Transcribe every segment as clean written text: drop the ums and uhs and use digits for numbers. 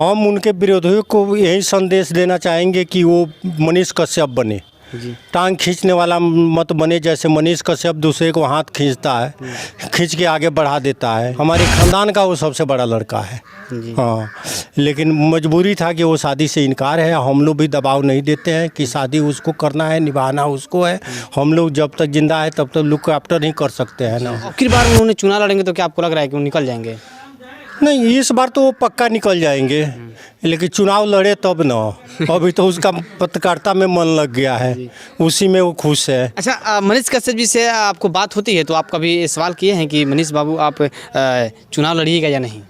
हम उनके विरोधियों को यही संदेश देना चाहेंगे कि वो मनीष कश्यप बने, टांग खींचने वाला मत बने। जैसे मनीष कश्यप दूसरे को हाथ खींचता है, खींच के आगे बढ़ा देता है। हमारे खानदान का वो सबसे बड़ा लड़का है। हाँ, लेकिन मजबूरी था कि वो शादी से इनकार है। हम लोग भी दबाव नहीं देते हैं कि शादी उसको करना है, निभाना उसको है। हम लोग जब तक जिंदा है तब तक लुक आफ्टर नहीं कर सकते हैं ना। आखिर बार उन्होंने चुनाव लड़ेंगे तो क्या आपको लग रहा है कि वो निकल जाएंगे? नहीं, इस बार तो वो पक्का निकल जाएंगे, लेकिन चुनाव लड़े तब ना। अभी तो उसका पत्रकारिता में मन लग गया है, उसी में वो खुश है। अच्छा, मनीष कश्यप जी से आपको बात होती है तो आप कभी सवाल किए हैं कि मनीष बाबू आप चुनाव लड़िएगा या नहीं?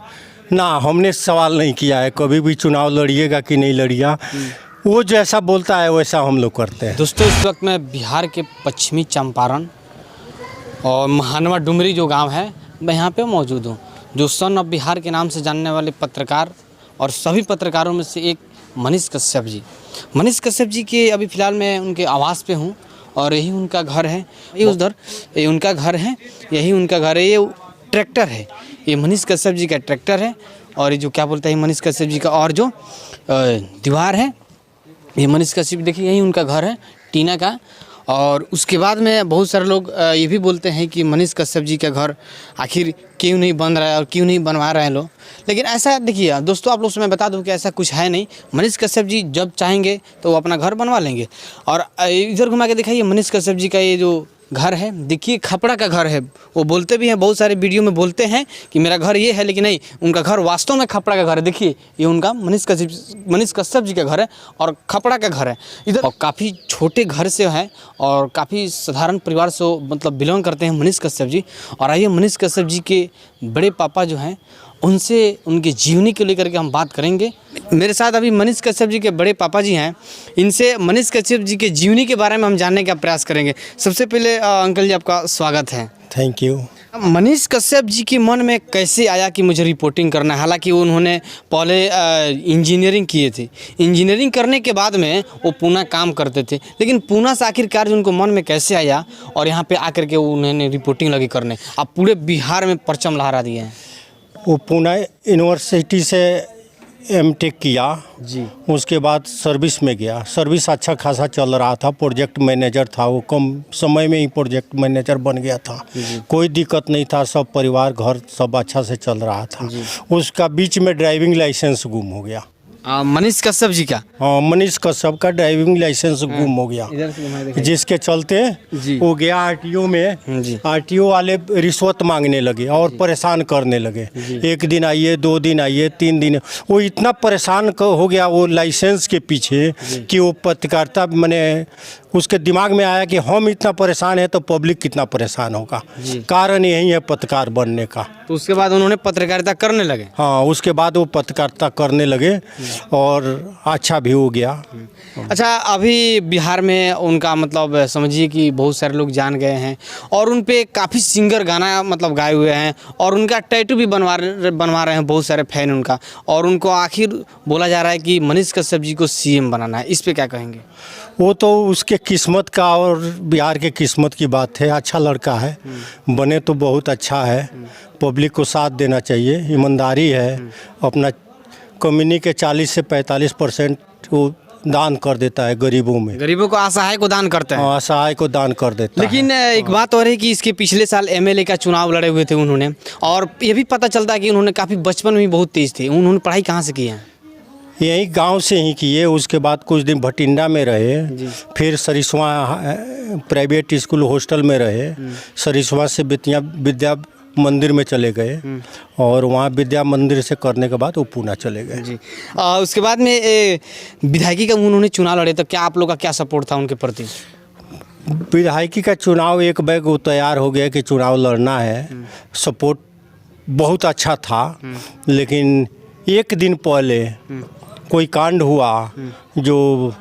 ना, हमने सवाल नहीं किया है कभी भी चुनाव लड़िएगा कि नहीं लड़िएगा। वो जैसा बोलता है वैसा हम लोग करते हैं। दोस्तों, इस वक्त मैं बिहार के पश्चिमी चंपारण और महानवा डुमरी जो गांव है, मैं यहाँ पे मौजूद हूँ। जो सन ऑफ बिहार के नाम से जानने वाले पत्रकार और सभी पत्रकारों में से एक मनीष कश्यप जी। मनीष कश्यप जी के अभी फ़िलहाल मैं उनके आवास पे हूँ और यही उनका घर है। ये उधर ये उनका घर है, यही उनका घर है। ये ट्रैक्टर है, ये मनीष कश्यप जी का ट्रैक्टर है। और ये जो क्या बोलते हैं मनीष कश्यप जी का, और जो दीवार है ये मनीष कश्यप, देखिए यही उनका घर है टीना का। और उसके बाद में बहुत सारे लोग ये भी बोलते हैं कि मनीष कश्यप जी का घर आखिर क्यों नहीं बन रहा है और क्यों नहीं बनवा रहे हैं लोग। लेकिन ऐसा देखिए दोस्तों, आप लोग से मैं बता दूं कि ऐसा कुछ है नहीं। मनीष कश्यप जी जब चाहेंगे तो वो अपना घर बनवा लेंगे। और इधर घुमा के दिखाइए मनीष कश्यप जी का ये जो घर है, देखिए खपड़ा का घर है। वो बोलते भी हैं, बहुत सारे वीडियो में बोलते हैं कि मेरा घर ये है, लेकिन नहीं, उनका घर वास्तव में खपड़ा का घर है। देखिए ये उनका मनीष कश्यप जी का घर है और खपड़ा का घर है इधर। और काफ़ी छोटे घर से है और काफ़ी साधारण परिवार से मतलब बिलोंग करते हैं मनीष कश्यप जी। और आइए मनीष कश्यप जी के बड़े पापा जो हैं उनसे उनकी जीवनी को लेकर के हम बात करेंगे। मेरे साथ अभी मनीष कश्यप जी के बड़े पापा जी हैं, इनसे मनीष कश्यप जी के जीवनी के बारे में हम जानने का प्रयास करेंगे। सबसे पहले अंकल जी आपका स्वागत है। Thank you. मनीष कश्यप जी के मन में कैसे आया कि मुझे रिपोर्टिंग करना है? हालांकि उन्होंने पहले इंजीनियरिंग किए थे, इंजीनियरिंग करने के बाद में वो पूना काम करते थे, लेकिन पूना से आखिरकार उनको मन में कैसे आया और यहाँ पे आकर के उन्होंने रिपोर्टिंग लगी करने? आप पूरे बिहार में परचम लहरा दिए हैं। वो पुणे यूनिवर्सिटी से एमटेक किया जी। उसके बाद सर्विस में गया। सर्विस अच्छा खासा चल रहा था, प्रोजेक्ट मैनेजर था वो, कम समय में ही प्रोजेक्ट मैनेजर बन गया था। कोई दिक्कत नहीं था, सब परिवार घर सब अच्छा से चल रहा था। उसका बीच में ड्राइविंग लाइसेंस गुम हो गया। मनीष कश्यप जी का? हाँ, मनीष कश्यप का ड्राइविंग लाइसेंस गुम हो गया, जिसके चलते वो गया आरटीओ में। आरटीओ वाले रिश्वत मांगने लगे और परेशान करने लगे। एक दिन आइए, 2 दिन आइए, 3 दिन। वो इतना परेशान हो गया वो लाइसेंस के पीछे कि वो पत्रकारिता मैंने उसके दिमाग में आया कि हम इतना परेशान हैं तो पब्लिक कितना परेशान होगा। कारण यही है पत्रकार बनने का। तो उसके बाद उन्होंने पत्रकारिता करने लगे? हाँ, उसके बाद वो पत्रकारिता करने लगे और अच्छा भी हो गया। अच्छा, अभी बिहार में उनका मतलब समझिए कि बहुत सारे लोग जान गए हैं और उन पे काफ़ी सिंगर गाना मतलब गाए हुए हैं और उनका टैटू भी बनवा रहे हैं बहुत सारे फैन उनका। और उनको आखिर बोला जा रहा है कि मनीष कश्यप जी को सीएम बनाना है। इस पे क्या कहेंगे? वो तो उसके किस्मत का और बिहार के किस्मत की बात है। अच्छा लड़का है, बने तो बहुत अच्छा है। पब्लिक को साथ देना चाहिए, ईमानदारी है। अपना कम्युनिटी के 40 से 45% वो दान कर देता है गरीबों में। गरीबों को, असहाय को दान करते हैं। असहाय को दान कर देता है। लेकिन एक बात और है कि इसके पिछले साल एमएलए का चुनाव लड़े हुए थे उन्होंने, और ये भी पता चलता है कि उन्होंने काफ़ी बचपन में भी बहुत तेज थे। उन्होंने पढ़ाई कहाँ से की है? यही गांव से ही किए। उसके बाद कुछ दिन भटिंडा में रहे, फिर सरिस्वा प्राइवेट स्कूल हॉस्टल में रहे। सरिस्वा से विद्या मंदिर में चले गए और वहाँ विद्या मंदिर से करने के बाद वो पूना चले गए। जी। उसके बाद में विधायकी का उन्होंने चुनाव लड़े, तो क्या आप लोग का क्या सपोर्ट था उनके प्रति? विधायकी का चुनाव एक बैग वो तैयार हो गया कि चुनाव लड़ना है। सपोर्ट बहुत अच्छा था, लेकिन एक दिन पहले कोई कांड हुआ जो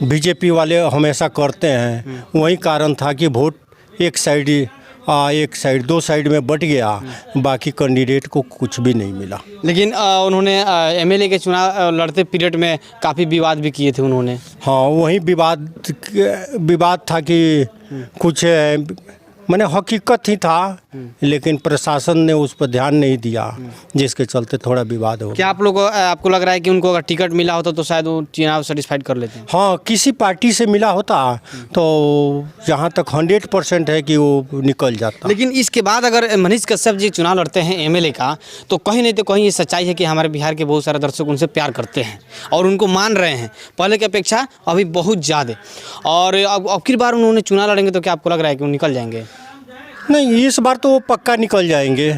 बीजेपी वाले हमेशा करते हैं। वही कारण था कि वोट एक साइड 2 साइड में बट गया, बाकी कैंडिडेट को कुछ भी नहीं मिला। लेकिन उन्होंने एमएलए के चुनाव लड़ते पीरियड में काफ़ी विवाद भी किए थे उन्होंने। हाँ, वही विवाद था कि कुछ मैंने हकीकत ही था, लेकिन प्रशासन ने उस पर ध्यान नहीं दिया, जिसके चलते थोड़ा विवाद हो गया। क्या आप लोग आपको लग रहा है कि उनको अगर टिकट मिला होता तो शायद वो चुनाव सेटिस्फाइड कर लेते हैं? हाँ, किसी पार्टी से मिला होता तो जहाँ तक 100% है कि वो निकल जाता। लेकिन इसके बाद अगर मनीष कश्यप जी चुनाव लड़ते हैं एमएलए का, तो कहीं नहीं तो कहीं ये सच्चाई है कि हमारे बिहार के बहुत सारे दर्शक उनसे प्यार करते हैं और उनको मान रहे हैं पहले की अपेक्षा अभी बहुत ज़्यादा। और अब की बार उन्होंने चुनाव लड़ेंगे तो क्या आपको लग रहा है कि वो निकल जाएंगे? नहीं, इस बार तो वो पक्का निकल जाएंगे,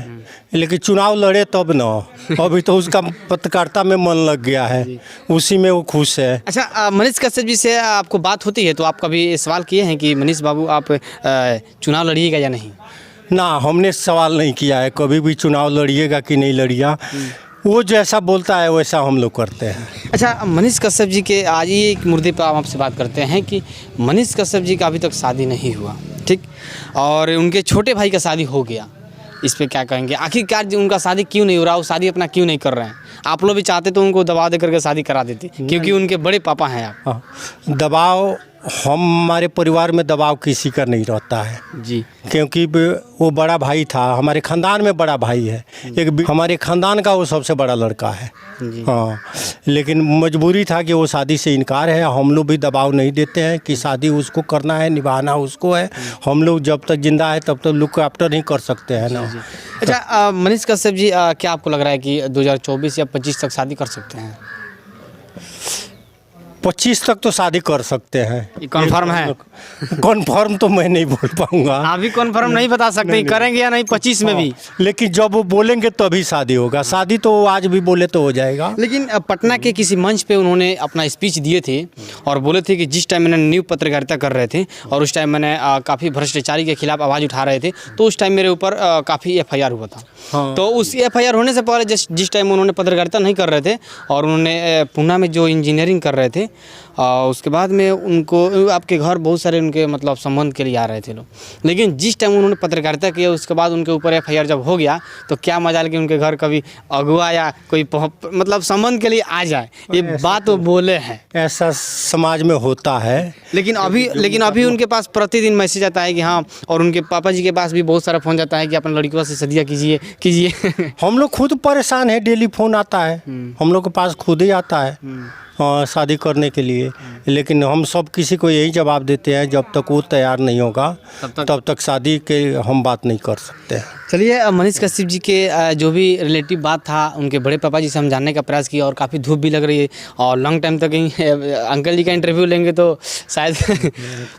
लेकिन चुनाव लड़े तब ना। अभी तो उसका पत्रकारिता में मन लग गया है, उसी में वो खुश है। अच्छा, मनीष कश्यप जी से आपको बात होती है तो आप कभी सवाल किए हैं कि मनीष बाबू आप चुनाव लड़िएगा या नहीं? ना, हमने सवाल नहीं किया है कभी भी चुनाव लड़िएगा कि नहीं लड़िएगा। वो जैसा बोलता है वैसा हम लोग करते हैं। अच्छा, मनीष कश्यप जी के आज ये एक मुद्दे पर हम आपसे बात करते हैं कि मनीष कश्यप जी का अभी तक शादी नहीं हुआ, ठीक, और उनके छोटे भाई का शादी हो गया। इस पे क्या कहेंगे? आखिरकार उनका शादी क्यों नहीं हो रहा? वो शादी अपना क्यों नहीं कर रहे हैं? आप लोग भी चाहते तो उनको दबाव दे करके शादी करा देते, क्योंकि उनके बड़े पापा हैं आप। हाँ, दबाव हमारे परिवार में दबाव किसी का नहीं रहता है जी, क्योंकि वो बड़ा भाई था, हमारे ख़ानदान में बड़ा भाई है, एक हमारे ख़ानदान का वो सबसे बड़ा लड़का है। हाँ, लेकिन मजबूरी था कि वो शादी से इनकार है। हम लोग भी दबाव नहीं देते हैं कि शादी उसको करना है, निभाना उसको है। हम लोग जब तक जिंदा है तब तक लुक आफ्टर नहीं कर सकते हैं ना। अच्छा, मनीष कश्यप जी क्या आपको लग रहा है कि 2024 या 25 तक शादी कर सकते हैं? 25 तक तो शादी कर सकते हैं। ये कन्फर्म है? कन्फर्म तो मैं नहीं बोल पाऊंगा। आप भी कन्फर्म नहीं बता सकते नहीं, करेंगे या नहीं 25 में भी? लेकिन जब वो बोलेंगे तभी शादी होगा। शादी तो आज भी बोले तो हो जाएगा। लेकिन पटना के किसी मंच पे उन्होंने अपना स्पीच दिए थे और बोले थे कि जिस टाइम मैंने न्यू पत्रकारिता कर रहे थे और उस टाइम मैंने काफ़ी भ्रष्टाचारी के खिलाफ आवाज़ उठा रहे थे, तो उस टाइम मेरे ऊपर काफ़ी FIR हुआ था। हाँ। तो उस FIR होने से पहले जिस टाइम उन्होंने पत्रकारिता नहीं कर रहे थे और उन्होंने पूना में जो इंजीनियरिंग कर रहे थे, उसके बाद में उनको आपके घर बहुत सारे उनके मतलब संबंध के लिए आ रहे थे लोग, लेकिन जिस टाइम उन्होंने पत्रकारिता किया उसके बाद उनके ऊपर FIR जब हो गया तो क्या मजाल कि उनके घर कभी अगुआ या कोई मतलब संबंध के लिए आ जाए, ये बात वो बोले हैं। ऐसा समाज में होता है। लेकिन अभी उनके पास प्रतिदिन मैसेज आता है कि हाँ, और उनके पापा जी के पास भी बहुत सारा फ़ोन जाता है कि अपने लड़कियों से शादी कीजिए। हम लोग खुद परेशान है, डेली फ़ोन आता है हम लोग के पास, खुद ही आता है शादी करने के लिए। लेकिन हम सब किसी को यही जवाब देते हैं, जब तक वो तैयार नहीं होगा तब तक शादी के हम बात नहीं कर सकते हैं। चलिए, मनीष कश्यप जी के जो भी रिलेटिव बात था उनके बड़े पापा जी से हम जानने का प्रयास किया और काफ़ी धूप भी लग रही है और लॉन्ग टाइम तक अंकल जी का इंटरव्यू लेंगे तो शायद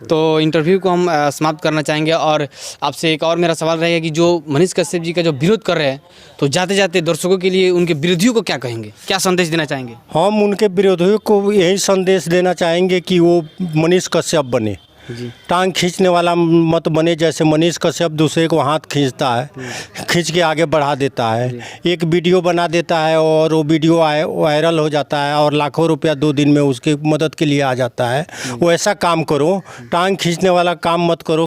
तो इंटरव्यू को हम समाप्त करना चाहेंगे। और आपसे एक और मेरा सवाल रहेगा कि जो मनीष कश्यप जी का जो विरोध कर रहे हैं, तो जाते जाते दर्शकों के लिए उनके विरोधियों को क्या कहेंगे, क्या संदेश देना चाहेंगे? हम उनके विरोधियों को यही संदेश देना चाहेंगे कि वो मनीष कश्यप बने, टांग खींचने वाला मत बने। जैसे मनीष कश्यप दूसरे को हाथ खींचता है, खींच के आगे बढ़ा देता है, एक वीडियो बना देता है और वो वीडियो वायरल हो जाता है और लाखों रुपया 2 दिन में उसकी मदद के लिए आ जाता है। वो ऐसा काम करो, टांग खींचने वाला काम मत करो।